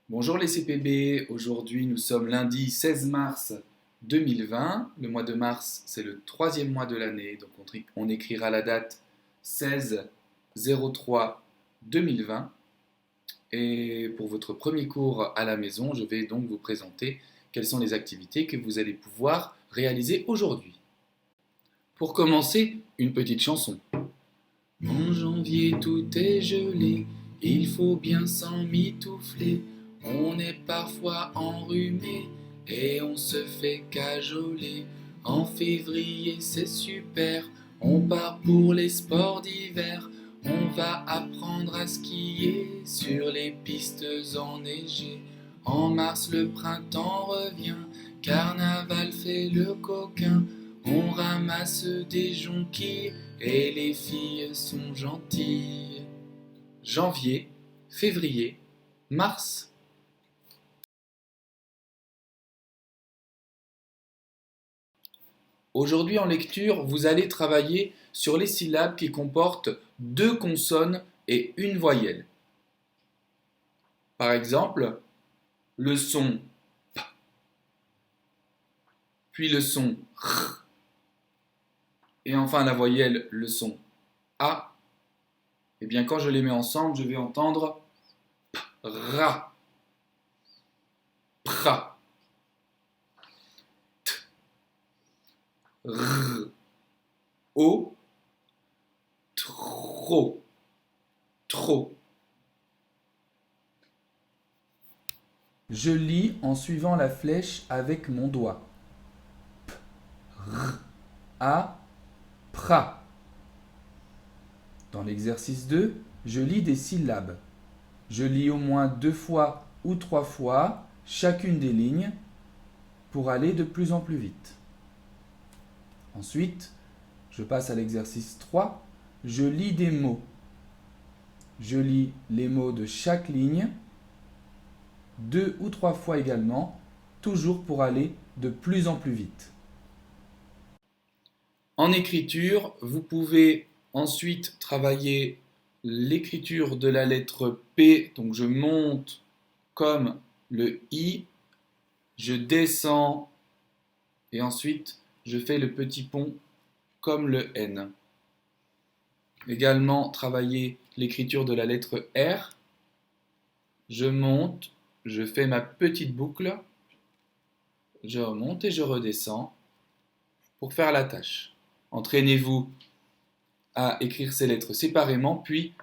Bonjour les CPB, aujourd'hui nous sommes lundi 16 mars 2020. Le mois de mars, c'est le troisième mois de l'année, donc on écrira la date 16-03-2020. Et pour votre premier cours à la maison, je vais donc vous présenter quelles sont les activités que vous allez pouvoir réaliser aujourd'hui. Pour commencer, une petite chanson. En janvier tout est gelé, il faut bien s'en mitoufler. On est parfois enrhumé et on se fait cajoler. En février c'est super, on part pour les sports d'hiver. On va apprendre à skier sur les pistes enneigées. En mars le printemps revient, carnaval fait le coquin. On ramasse des jonquilles et les filles sont gentilles. Janvier, février, mars. Aujourd'hui en lecture, vous allez travailler sur les syllabes qui comportent deux consonnes et une voyelle. Par exemple, le son P, puis le son R, et enfin la voyelle, le son A. Et bien quand je les mets ensemble, je vais entendre ra, pra, r, o, trop, trop. Je lis en suivant la flèche avec mon doigt. P, r, a, pra. Dans l'exercice 2, je lis des syllabes. Je lis au moins 2 fois ou 3 fois chacune des lignes pour aller de plus en plus vite. Ensuite, je passe à l'exercice 3. Je lis des mots. Je lis les mots de chaque ligne 2 ou 3 fois également, toujours pour aller de plus en plus vite. En écriture, vous pouvez ensuite travailler l'écriture de la lettre P. Donc je monte comme le I, je descends et ensuite je fais le petit pont comme le N. Également travailler l'écriture de la lettre R. Je monte, je fais ma petite boucle, je remonte et je redescends pour faire la tâche. Entraînez-vous à écrire ces lettres séparément, puis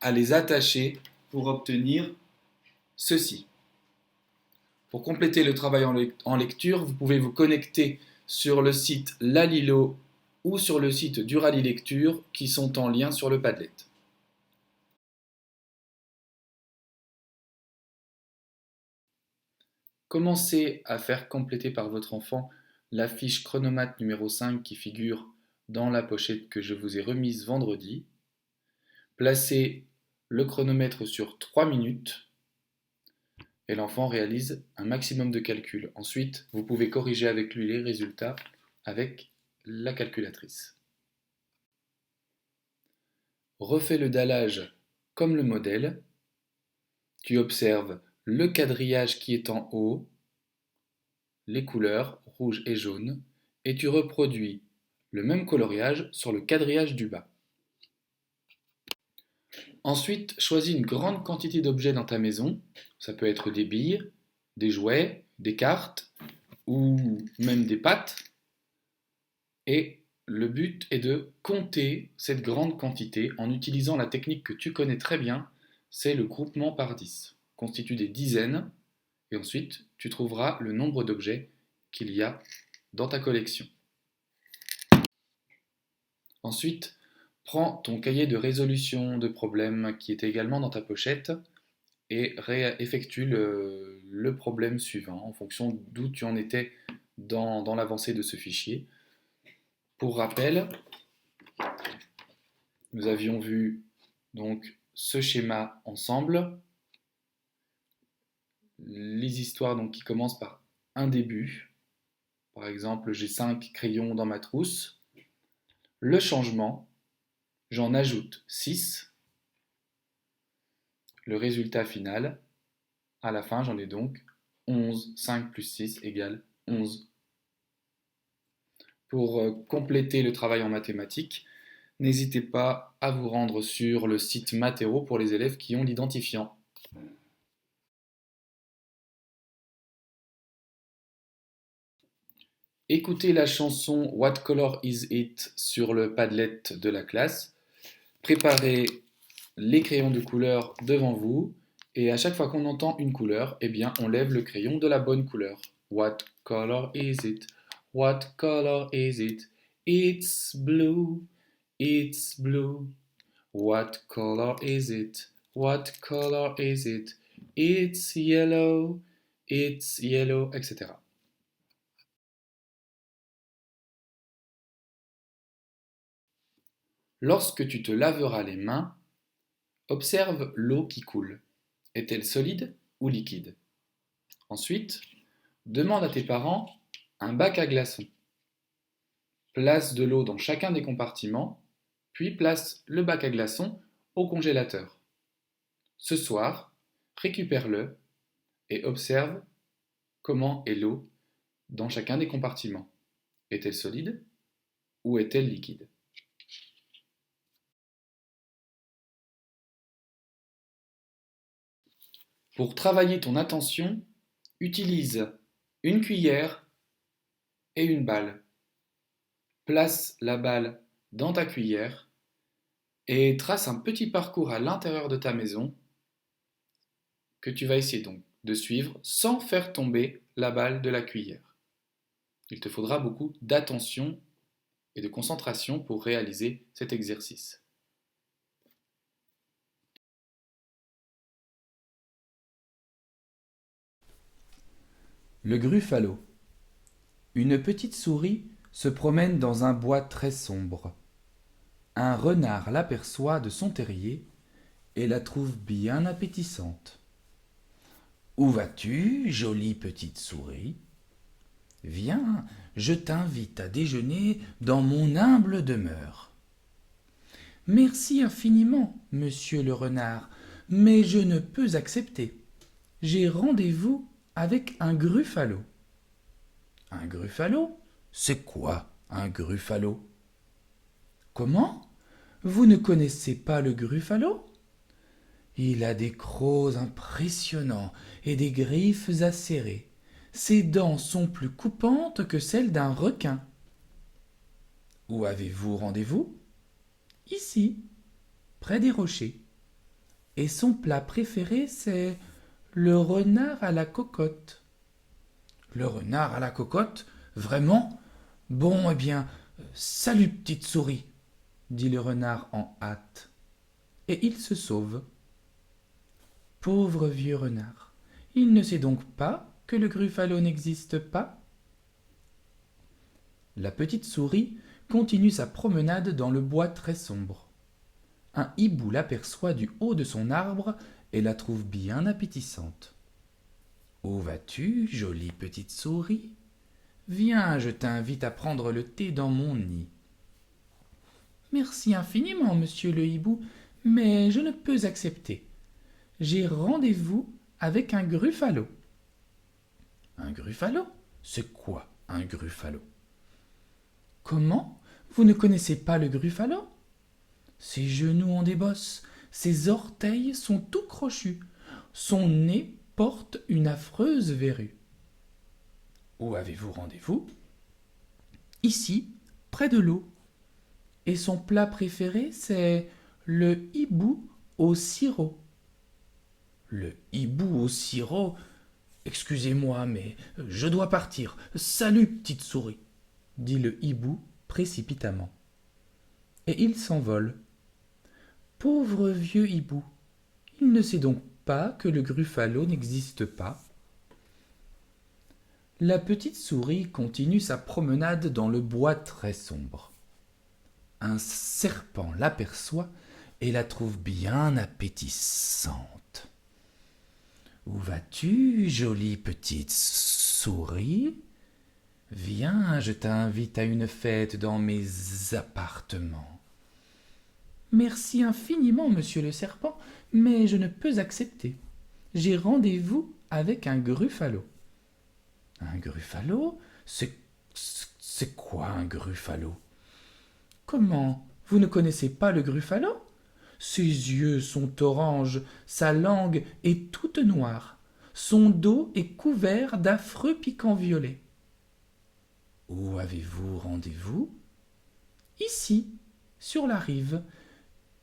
à les attacher pour obtenir ceci. Pour compléter le travail en lecture, vous pouvez vous connecter sur le site Lalilo ou sur le site du Rallye Lecture qui sont en lien sur le Padlet. Commencez à faire compléter par votre enfant la fiche chronomètre numéro 5 qui figure dans la pochette que je vous ai remise vendredi. Placez le chronomètre sur 3 minutes et l'enfant réalise un maximum de calculs. Ensuite, vous pouvez corriger avec lui les résultats avec la calculatrice. Refais le dallage comme le modèle. Tu observes le quadrillage qui est en haut, les couleurs rouge et jaune, et tu reproduis le même coloriage sur le quadrillage du bas. Ensuite, choisis une grande quantité d'objets dans ta maison. Ça peut être des billes, des jouets, des cartes ou même des pâtes. Et le but est de compter cette grande quantité en utilisant la technique que tu connais très bien, c'est le groupement par 10. Constitue des dizaines et ensuite tu trouveras le nombre d'objets qu'il y a dans ta collection. Ensuite, prends ton cahier de résolution de problèmes qui est également dans ta pochette et effectue le problème suivant en fonction d'où tu en étais dans l'avancée de ce fichier. Pour rappel, nous avions vu donc ce schéma ensemble, les histoires donc, qui commencent par un début. Par exemple, j'ai 5 crayons dans ma trousse. Le changement, j'en ajoute 6. Le résultat final, À la fin, j'en ai donc 11. 5 plus 6 égale 11. Pour compléter le travail en mathématiques, n'hésitez pas à vous rendre sur le site Mathéo pour les élèves qui ont l'identifiant. Écoutez la chanson What Color Is It sur le Padlet de la classe. Préparez les crayons de couleur devant vous et à chaque fois qu'on entend une couleur, eh bien, on lève le crayon de la bonne couleur. What color is it? What color is it? It's blue. It's blue. What color is it? What color is it? It's yellow. It's yellow, etc. Lorsque tu te laveras les mains, observe l'eau qui coule. Est-elle solide ou liquide? Ensuite, demande à tes parents un bac à glaçons. Place de l'eau dans chacun des compartiments, puis place le bac à glaçons au congélateur. Ce soir, récupère-le et observe comment est l'eau dans chacun des compartiments. Est-elle solide ou est-elle liquide? Pour travailler ton attention, utilise une cuillère et une balle. Place la balle dans ta cuillère et trace un petit parcours à l'intérieur de ta maison que tu vas essayer donc de suivre sans faire tomber la balle de la cuillère. Il te faudra beaucoup d'attention et de concentration pour réaliser cet exercice. Le Gruffalo. Une petite souris se promène dans un bois très sombre. Un renard l'aperçoit de son terrier et la trouve bien appétissante. Où vas-tu, jolie petite souris? Viens, je t'invite à déjeuner dans mon humble demeure. Merci infiniment, monsieur le renard, mais je ne peux accepter. J'ai rendez-vous avec un Gruffalo. Un Gruffalo? C'est quoi un Gruffalo? Comment? Vous ne connaissez pas le Gruffalo? Il a des crocs impressionnants et des griffes acérées. Ses dents sont plus coupantes que celles d'un requin. Où avez-vous rendez-vous? Ici, près des rochers. Et son plat préféré, c'est le renard à la cocotte. Le renard à la cocotte? Vraiment? Bon, eh bien, salut petite souris, dit le renard en hâte. Et il se sauve. Pauvre vieux renard, il ne sait donc pas que le Gruffalo n'existe pas? La petite souris continue sa promenade dans le bois très sombre. Un hibou l'aperçoit du haut de son arbre et la trouve bien appétissante. Où vas-tu, jolie petite souris? Viens, je t'invite à prendre le thé dans mon nid. Merci infiniment, monsieur le hibou, mais je ne peux accepter. J'ai rendez-vous avec un Gruffalo. Un Gruffalo? C'est quoi un Gruffalo? Comment? Vous ne connaissez pas le Gruffalo? Ses genoux ont des bosses, ses orteils sont tout crochus, son nez porte une affreuse verrue. Où avez-vous rendez-vous? Ici, près de l'eau. Et son plat préféré, c'est le hibou au sirop. Le hibou au sirop? Excusez-moi, mais je dois partir. Salut, petite souris, dit le hibou précipitamment. Et il s'envole. Pauvre vieux hibou, il ne sait donc pas que le Gruffalo n'existe pas. La petite souris continue sa promenade dans le bois très sombre. Un serpent l'aperçoit et la trouve bien appétissante. Où vas-tu, jolie petite souris? Viens, je t'invite à une fête dans mes appartements. Merci infiniment, monsieur le serpent, mais je ne peux accepter. J'ai rendez-vous avec un gruffalo. Un gruffalo? C'est quoi un gruffalo? Comment? Vous ne connaissez pas le gruffalo? Ses yeux sont oranges, sa langue est toute noire, son dos est couvert d'affreux piquants violets. Où avez-vous rendez-vous? Ici, sur la rive.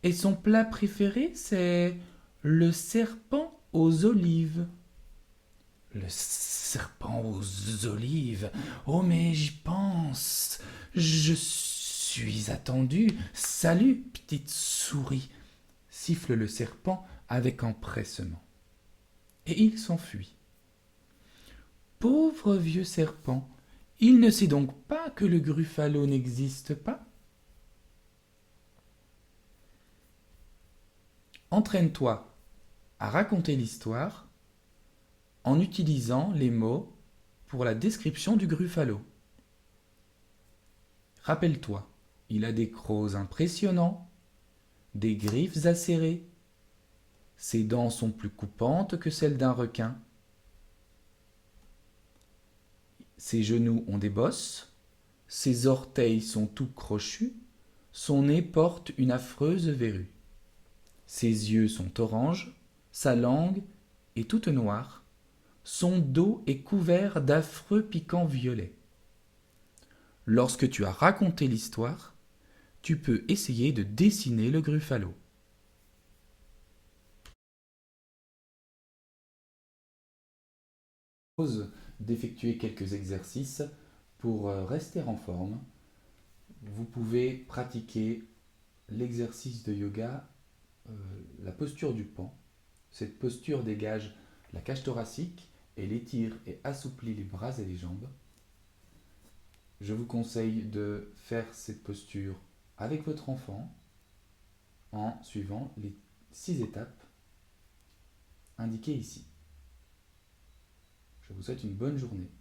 Et son plat préféré, c'est le serpent aux olives. Le serpent aux olives. Oh, mais j'y pense. Je suis attendu. Salut, petite souris, siffle le serpent avec empressement. Et il s'enfuit. Pauvre vieux serpent, il ne sait donc pas que le gruffalo n'existe pas. Entraîne-toi à raconter l'histoire en utilisant les mots pour la description du gruffalo. Rappelle-toi, il a des crocs impressionnants, des griffes acérées, ses dents sont plus coupantes que celles d'un requin, ses genoux ont des bosses, ses orteils sont tout crochus, son nez porte une affreuse verrue. Ses yeux sont oranges, sa langue est toute noire, son dos est couvert d'affreux piquants violets. Lorsque tu as raconté l'histoire, tu peux essayer de dessiner le gruffalo. Je propose d'effectuer quelques exercices pour rester en forme. Vous pouvez pratiquer l'exercice de yoga, la posture du pan. Cette posture dégage la cage thoracique et étire et assouplit les bras et les jambes. Je vous conseille de faire cette posture avec votre enfant en suivant les 6 étapes indiquées ici. Je vous souhaite une bonne journée.